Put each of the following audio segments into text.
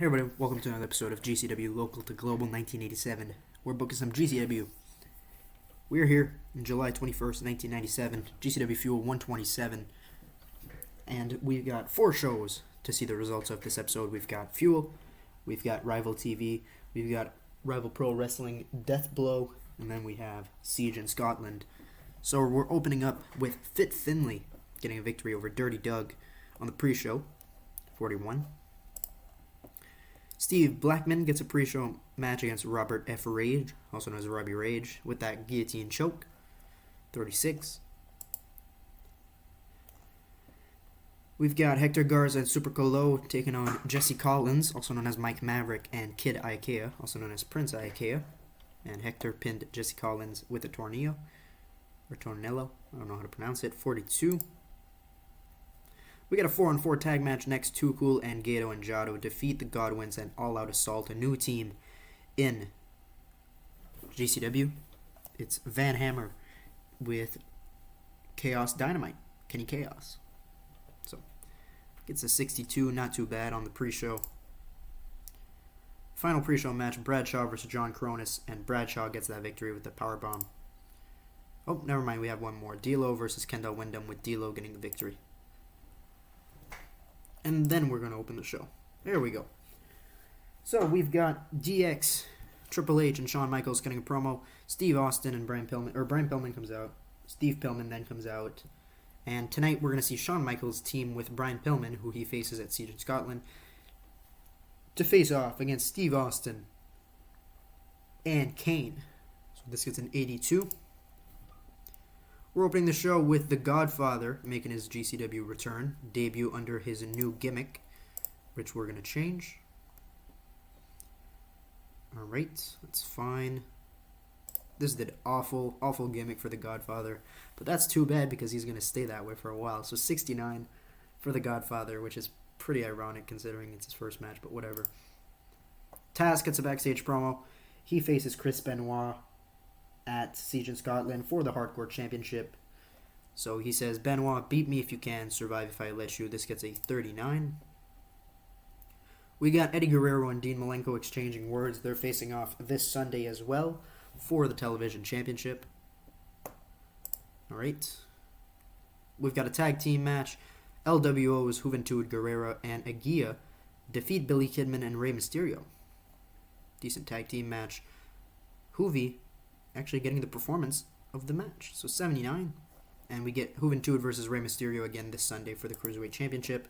Hey everybody, welcome to another episode of GCW Local to Global 1987. We're booking some GCW. We're here on July 21st, 1997, GCW Fuel 127. And we've got 4 shows to see the results of this episode. We've got Fuel, we've got Rival TV, we've got Rival Pro Wrestling Deathblow, and then we have Siege in Scotland. So we're opening up with Fit Finlay getting a victory over Dirty Doug on the pre-show, 41. Steve Blackman gets a pre-show match against Robert F. Rage, also known as Robbie Rage, with that guillotine choke, 36. We've got Hector Garza and Super Colo taking on Jesse Collins, also known as Mike Maverick, and Kid Ikea, also known as Prince Ikea. And Hector pinned Jesse Collins with a tornillo, or tornillo, I don't know how to pronounce it, 42. We got a 4-on-4 tag match next. Too Cool and Gato and Jado defeat the Godwins and All Out Assault, a new team in GCW. It's Van Hammer with Chaos Dynamite, Kenny Chaos. So, gets a 62, not too bad on the pre-show. Final pre-show match, Bradshaw versus John Cronus, and Bradshaw gets that victory with the powerbomb. Oh, never mind, we have one more. D'Lo versus Kendall Windham, with D'Lo getting the victory. And then we're going to open the show. There we go. So we've got DX, Triple H, and Shawn Michaels getting a promo. Steve Austin and Brian Pillman comes out. Steve Pillman then comes out. And tonight we're going to see Shawn Michaels team with Brian Pillman, who he faces at Siege in Scotland, to face off against Steve Austin and Kane. So this gets an 82. We're opening the show with The Godfather making his GCW return, debut under his new gimmick, which we're going to change. Alright, that's fine. This is the awful, awful gimmick for The Godfather, but that's too bad because he's going to stay that way for a while. So 69 for The Godfather, which is pretty ironic considering it's his first match, but whatever. Taz gets a backstage promo. He faces Chris Benoit at Siege in Scotland for the Hardcore Championship. So he says, Benoit, beat me if you can, survive if I let you. This gets a 39. We got Eddie Guerrero and Dean Malenko exchanging words. They're facing off this Sunday as well for the Television Championship. Alright. We've got a tag team match. LWO's Juventud Guerrera and Aguia defeat Billy Kidman and Rey Mysterio. Decent tag team match. Juvi actually getting the performance of the match. So 79. And we get Juventud versus Rey Mysterio again this Sunday for the Cruiserweight Championship.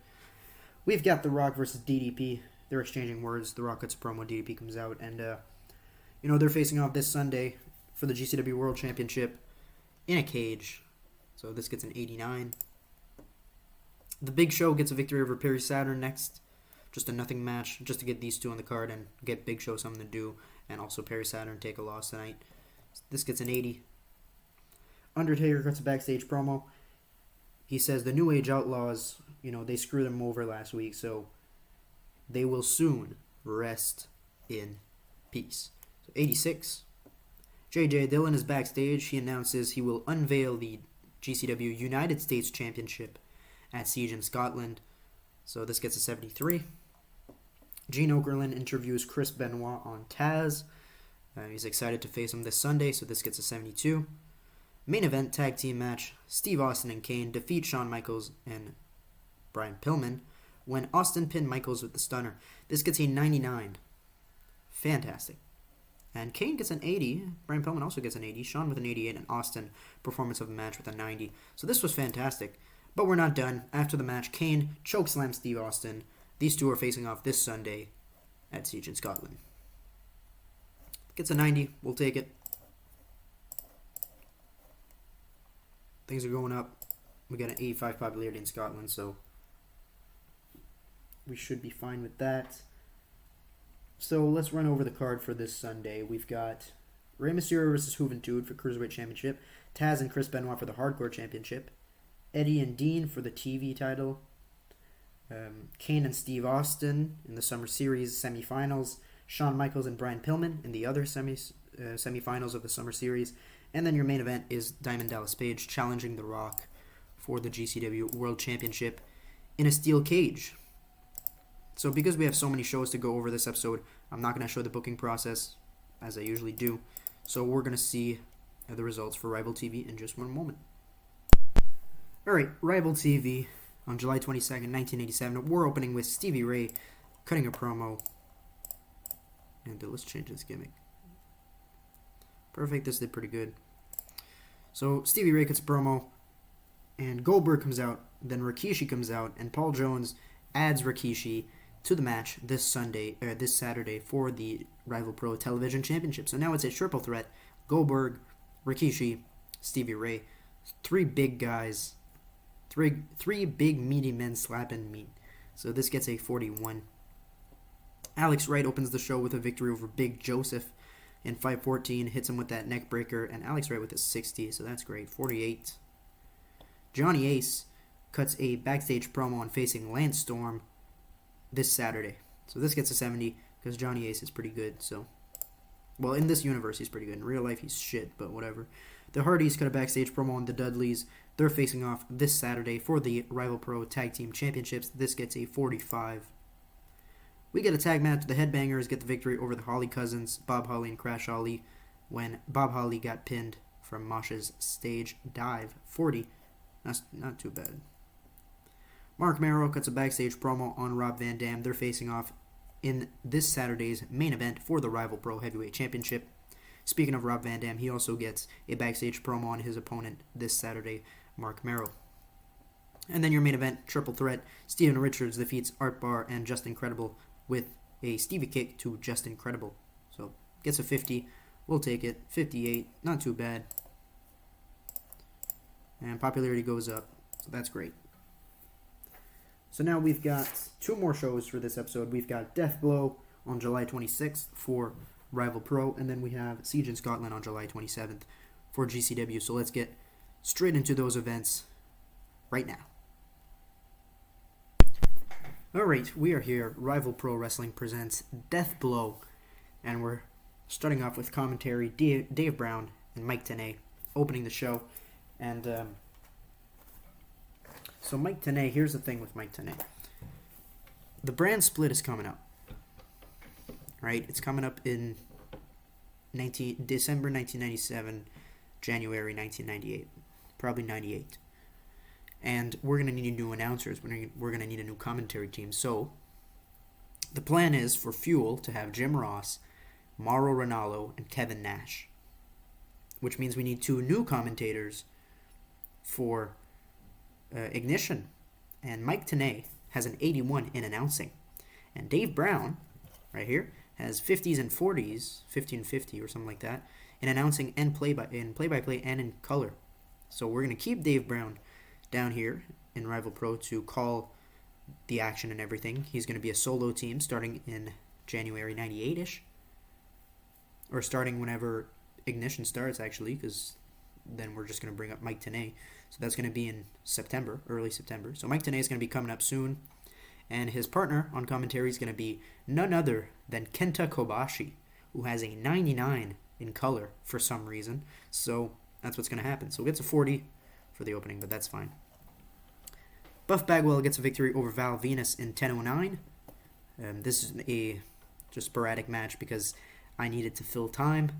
We've got The Rock versus DDP. They're exchanging words. The Rock cuts a promo, DDP comes out. And, they're facing off this Sunday for the GCW World Championship in a cage. So this gets an 89. The Big Show gets a victory over Perry Saturn next. Just a nothing match, just to get these two on the card and get Big Show something to do. And also Perry Saturn take a loss tonight. This gets an 80. Undertaker cuts a backstage promo. He says the New Age Outlaws, they screwed him over last week, so they will soon rest in peace. So 86. J.J. Dillon is backstage. He announces he will unveil the GCW United States Championship at Siege in Scotland. So this gets a 73. Gene Okerlund interviews Chris Benoit on Taz. He's excited to face him this Sunday, so this gets a 72. Main event tag team match. Steve Austin and Kane defeat Shawn Michaels and Brian Pillman when Austin pinned Michaels with the stunner. This gets a 99. Fantastic. And Kane gets an 80. Brian Pillman also gets an 80. Shawn with an 88. And Austin, performance of the match with a 90. So this was fantastic. But we're not done. After the match, Kane chokeslams Steve Austin. These two are facing off this Sunday at Siege in Scotland. Gets a 90. We'll take it. Things are going up. We got an 85 popularity in Scotland, so we should be fine with that. So let's run over the card for this Sunday. We've got Rey Mysterio versus Juventud for Cruiserweight Championship. Taz and Chris Benoit for the Hardcore Championship. Eddie and Dean for the TV title. Kane and Steve Austin in the Summer Series semifinals. Shawn Michaels and Brian Pillman in the other semifinals of the Summer Series. And then your main event is Diamond Dallas Page challenging The Rock for the GCW World Championship in a steel cage. So because we have so many shows to go over this episode, I'm not going to show the booking process as I usually do. So we're going to see the results for Rival TV in just one moment. Alright, Rival TV on July 22nd, 1987. We're opening with Stevie Ray cutting a promo. And let's change this gimmick. Perfect, this did pretty good. So Stevie Ray cuts a promo, and Goldberg comes out, then Rikishi comes out, and Paul Jones adds Rikishi to the match this Saturday for the Rival Pro Television Championship. So now it's a triple threat: Goldberg, Rikishi, Stevie Ray. Three big guys, three big meaty men slapping meat. So this gets a 41. Alex Wright opens the show with a victory over Big Joseph in 5:14, hits him with that neck breaker, and Alex Wright with a 60, so that's great. 48. Johnny Ace cuts a backstage promo on facing Lance Storm this Saturday. So this gets a 70 because Johnny Ace is pretty good. So, well, in this universe he's pretty good. In real life he's shit, but whatever. The Hardys cut a backstage promo on the Dudleys. They're facing off this Saturday for the Rival Pro Tag Team Championships. This gets a 45. We get a tag match. The Headbangers get the victory over the Holly Cousins, Bob Holly and Crash Holly, when Bob Holly got pinned from Mosh's stage dive. 40. That's not too bad. Mark Merrow cuts a backstage promo on Rob Van Dam. They're facing off in this Saturday's main event for the Rival Pro Heavyweight Championship. Speaking of Rob Van Dam, he also gets a backstage promo on his opponent this Saturday, Mark Merrow. And then your main event, triple threat, Steven Richards defeats Art Barr and Just Incredible with a Stevie kick to Just Incredible. So, gets a 50. We'll take it. 58. Not too bad. And popularity goes up. So, that's great. So, now we've got two more shows for this episode. We've got Deathblow on July 26th for Rival Pro. And then we have Siege in Scotland on July 27th for GCW. So, let's get straight into those events right now. Alright, we are here. Rival Pro Wrestling presents Deathblow. And we're starting off with commentary. Dave Brown and Mike Tenay opening the show. And so Mike Tenay, here's the thing with Mike Tenay. The brand split is coming up. Right? It's coming up in December 1997, January 1998. Probably 98. And we're going to need new announcers. We're going to need a new commentary team. So, the plan is for Fuel to have Jim Ross, Mauro Ranallo, and Kevin Nash. Which means we need two new commentators for Ignition. And Mike Tenay has an 81 in announcing. And Dave Brown, right here, has 50s and 40s, 50 and 50 or something like that, in announcing and play-by-play and in color. So we're going to keep Dave Brown down here in Rival Pro to call the action and everything. He's going to be a solo team starting in January 98-ish. Or starting whenever Ignition starts, actually, because then we're just going to bring up Mike Tenay. So that's going to be in September, early September. So Mike Tenay is going to be coming up soon. And his partner on commentary is going to be none other than Kenta Kobashi, who has a 99 in color for some reason. So that's what's going to happen. So it gets a 40 for the opening, but that's fine. Buff Bagwell gets a victory over Val Venus in 10:09. This is a just sporadic match because I needed to fill time.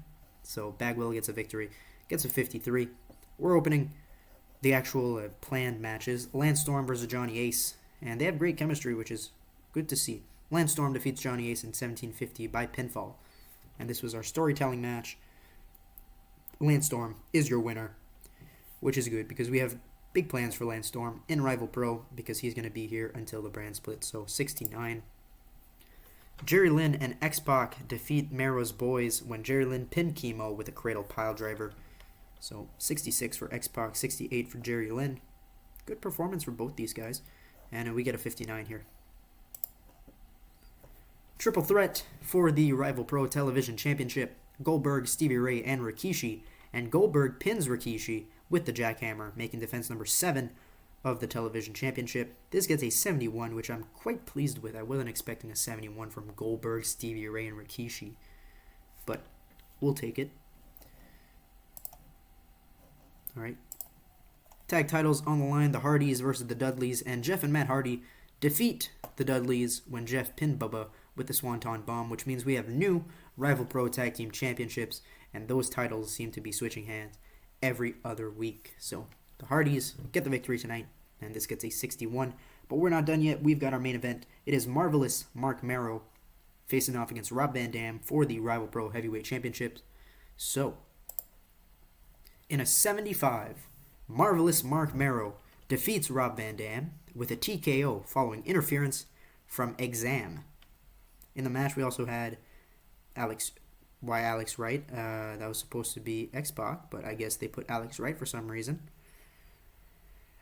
So Bagwell gets a victory, gets a 53. We're opening the actual planned matches. Lance Storm versus Johnny Ace. And they have great chemistry, which is good to see. Lance Storm defeats Johnny Ace in 1750 by pinfall. And this was our storytelling match. Lance Storm is your winner, which is good because we have big plans for Lance Storm in Rival Pro because he's going to be here until the brand split. So 69. Jerry Lynn and X-Pac defeat Merrow's boys when Jerry Lynn pinned Chemo with a cradle pile driver. So 66 for X-Pac, 68 for Jerry Lynn. Good performance for both these guys. And we get a 59 here. Triple threat for the Rival Pro Television Championship. Goldberg, Stevie Ray, and Rikishi. And Goldberg pins Rikishi with the jackhammer, making defense number 7 of the Television Championship. This gets a 71, which I'm quite pleased with. I wasn't expecting a 71 from Goldberg, Stevie Ray, and Rikishi. But we'll take it. Alright. Tag titles on the line, the Hardys versus the Dudleys, and Jeff and Matt Hardy defeat the Dudleys when Jeff pinned Bubba with the Swanton Bomb, which means we have new Rival Pro Tag Team Championships, and those titles seem to be switching hands every other week. So the Hardys get the victory tonight, and this gets a 61. But we're not done yet. We've got our main event. It is Marvelous Mark Marrow facing off against Rob Van Dam for the Rival Pro Heavyweight Championships. So, in a 75, Marvelous Mark Marrow defeats Rob Van Dam with a TKO following interference from Exam. In the match, we also had Alex Wright. That was supposed to be X-Pac, but I guess they put Alex Wright for some reason.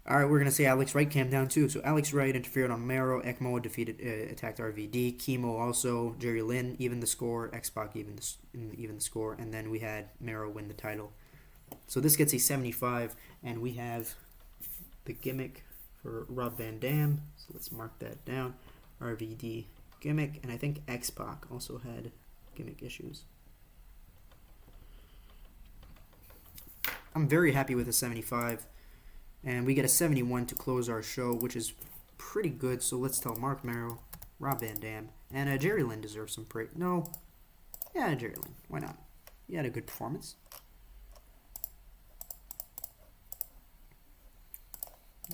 Alright, we're going to say Alex Wright came down too. So Alex Wright interfered on Marrow. Ekmo attacked RVD. Chemo also. Jerry Lynn even the score. X-Pac even the score. And then we had Marrow win the title. So this gets a 75. And we have the gimmick for Rob Van Dam. So let's mark that down. RVD gimmick. And I think X-Pac also had gimmick issues. I'm very happy with the 75. And we get a 71 to close our show, which is pretty good. So let's tell Mark Marrow, Rob Van Dam, and Jerry Lynn deserves some praise. No. Yeah, Jerry Lynn. Why not? He had a good performance.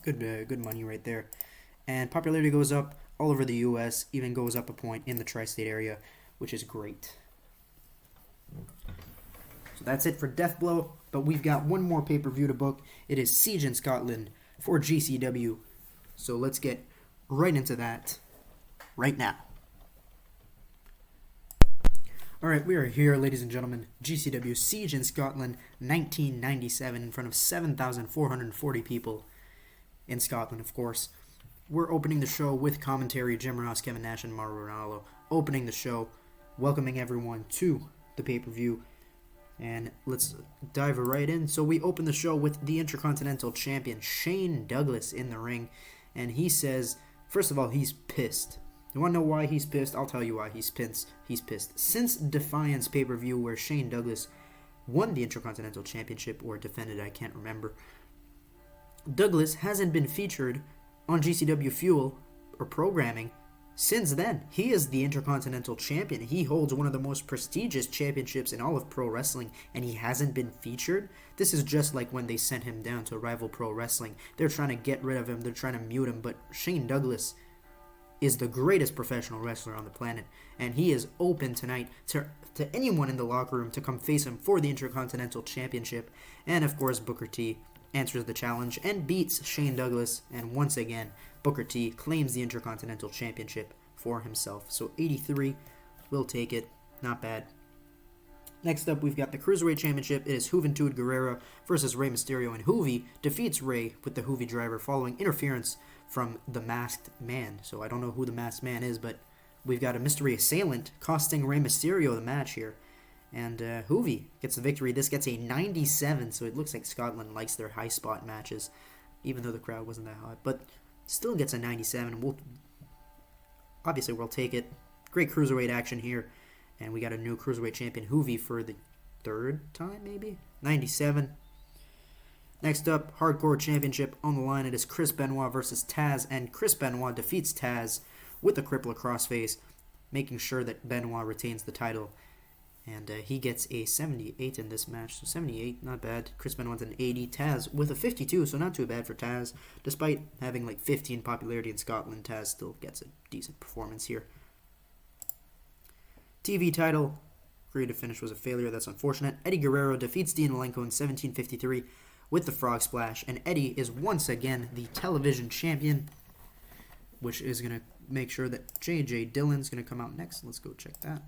Good money right there. And popularity goes up all over the U.S., even goes up a point in the tri-state area, which is great. So that's it for Deathblow, but we've got one more pay-per-view to book. It is Siege in Scotland for GCW. So let's get right into that right now. Alright, we are here, ladies and gentlemen. GCW Siege in Scotland, 1997, in front of 7,440 people in Scotland, of course. We're opening the show with commentary, Jim Ross, Kevin Nash, and Mauro Ranallo. Opening the show, welcoming everyone to the pay-per-view. And let's dive right in. So we open the show with the Intercontinental Champion, Shane Douglas, in the ring. And he says, first of all, he's pissed. You want to know why he's pissed? I'll tell you why he's pissed. Since Defiance pay-per-view, where Shane Douglas won the Intercontinental Championship, or defended, I can't remember, Douglas hasn't been featured on GCW Fuel or programming since then. He is the Intercontinental Champion. He holds one of the most prestigious championships in all of pro wrestling, and he hasn't been featured. This is just like when they sent him down to Rival Pro Wrestling. They're trying to get rid of him. They're trying to mute him, but Shane Douglas is the greatest professional wrestler on the planet, and he is open tonight to anyone in the locker room to come face him for the Intercontinental Championship. And of course, Booker T answers the challenge and beats Shane Douglas, and once again, Booker T claims the Intercontinental Championship for himself. So 83 will take it. Not bad. Next up, we've got the Cruiserweight Championship. It is Juventud Guerrera versus Rey Mysterio, and Juvi defeats Rey with the Juvi driver following interference from the Masked Man. So I don't know who the Masked Man is, but we've got a mystery assailant costing Rey Mysterio the match here. And Juvi gets the victory. This gets a 97, so it looks like Scotland likes their high spot matches, even though the crowd wasn't that hot. But still gets a 97, and obviously we'll take it. Great Cruiserweight action here. And we got a new Cruiserweight champion, Juvi, for the third time, maybe? 97. Next up, Hardcore Championship on the line. It is Chris Benoit versus Taz, and Chris Benoit defeats Taz with the crippler crossface, making sure that Benoit retains the title. And he gets a 78 in this match, so 78, not bad. Chris Benoit's an 80. Taz with a 52, so not too bad for Taz. Despite having like 15 popularity in Scotland, Taz still gets a decent performance here. TV title, creative finish was a failure. That's unfortunate. Eddie Guerrero defeats Dean Malenko in 1753 with the Frog Splash, and Eddie is once again the television champion, which is going to make sure that J.J. Dillon's going to come out next. Let's go check that.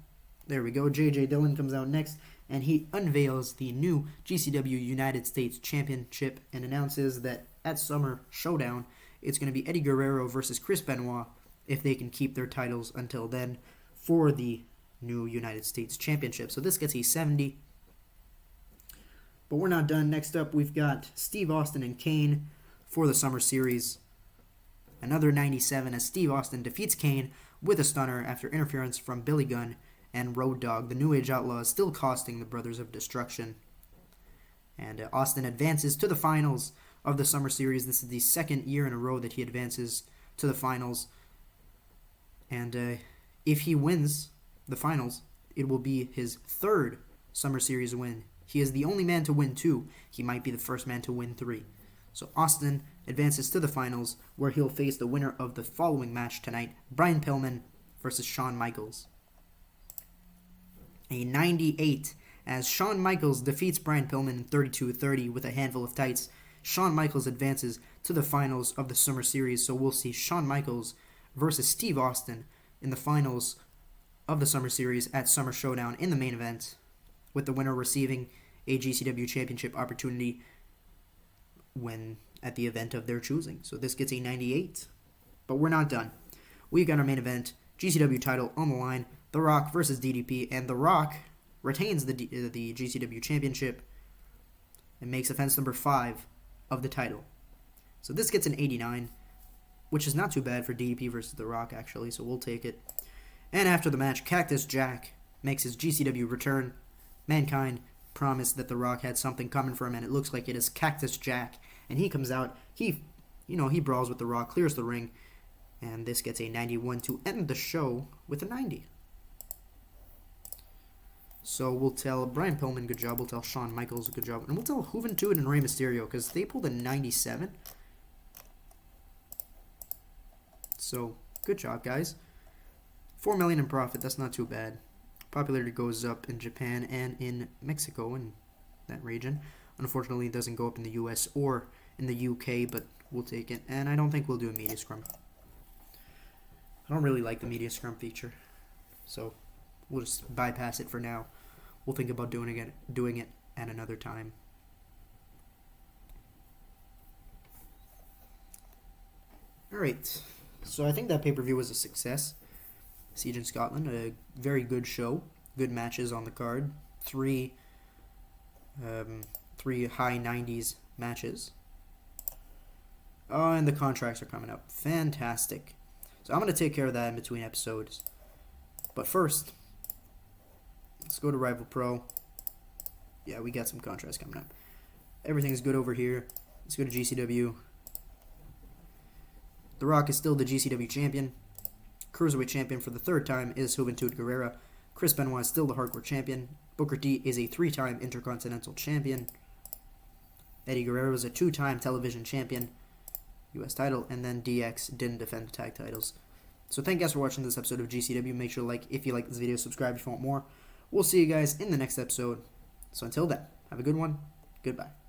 There we go. J.J. Dillon comes out next, and he unveils the new GCW United States Championship and announces that at Summer Showdown, it's going to be Eddie Guerrero versus Chris Benoit if they can keep their titles until then for the new United States Championship. So this gets a 70. But we're not done. Next up, we've got Steve Austin and Kane for the Summer Series. Another 97 as Steve Austin defeats Kane with a stunner after interference from Billy Gunn and Road Dogg. The New Age Outlaws still costing the Brothers of Destruction. And Austin advances to the finals of the Summer Series. This is the second year in a row that he advances to the finals. And if he wins the finals, it will be his third Summer Series win. He is the only man to win 2. He might be the first man to win 3. So Austin advances to the finals, where he'll face the winner of the following match tonight, Brian Pillman versus Shawn Michaels. A 98, as Shawn Michaels defeats Brian Pillman in 32-30 with a handful of tights. Shawn Michaels advances to the finals of the Summer Series, so we'll see Shawn Michaels versus Steve Austin in the finals of the Summer Series at Summer Showdown in the main event, with the winner receiving a GCW championship opportunity when at the event of their choosing. So this gets a 98. But we're not done. We got our main event, GCW title on the line, The Rock versus DDP, and The Rock retains the GCW championship and makes offense number 5 of the title. So this gets an 89, which is not too bad for DDP versus The Rock, actually, so we'll take it. And after the match, Cactus Jack makes his GCW return. Mankind promised that The Rock had something coming for him, and it looks like it is Cactus Jack. And he comes out, he brawls with The Rock, clears the ring, and this gets a 91 to end the show with a 90. So we'll tell Brian Pillman, good job. We'll tell Shawn Michaels, good job. And we'll tell Juventud and Rey Mysterio, because they pulled a 97. So, good job, guys. 4 million in profit, that's not too bad. Popularity goes up in Japan and in Mexico, in that region. Unfortunately, it doesn't go up in the US or in the UK, but we'll take it. And I don't think we'll do a media scrum. I don't really like the media scrum feature, so we'll just bypass it for now. We'll think about doing it at another time. Alright, so I think that pay-per-view was a success. Siege in Scotland, a very good show. Good matches on the card. Three high 90s matches. Oh, and the contracts are coming up. Fantastic. So I'm going to take care of that in between episodes. But first, let's go to Rival Pro. Yeah, we got some contracts coming up. Everything's good over here. Let's go to GCW. The Rock is still the GCW champion. Cruiserweight champion for the 3rd time is Juventud Guerrera. Chris Benoit is still the Hardcore champion. Booker T is a 3-time Intercontinental champion. Eddie Guerrero is a 2-time television champion. U.S. title. And then DX didn't defend the tag titles. So thank you guys for watching this episode of GCW. Make sure to like if you like this video, subscribe if you want more. We'll see you guys in the next episode. So until then, have a good one. Goodbye.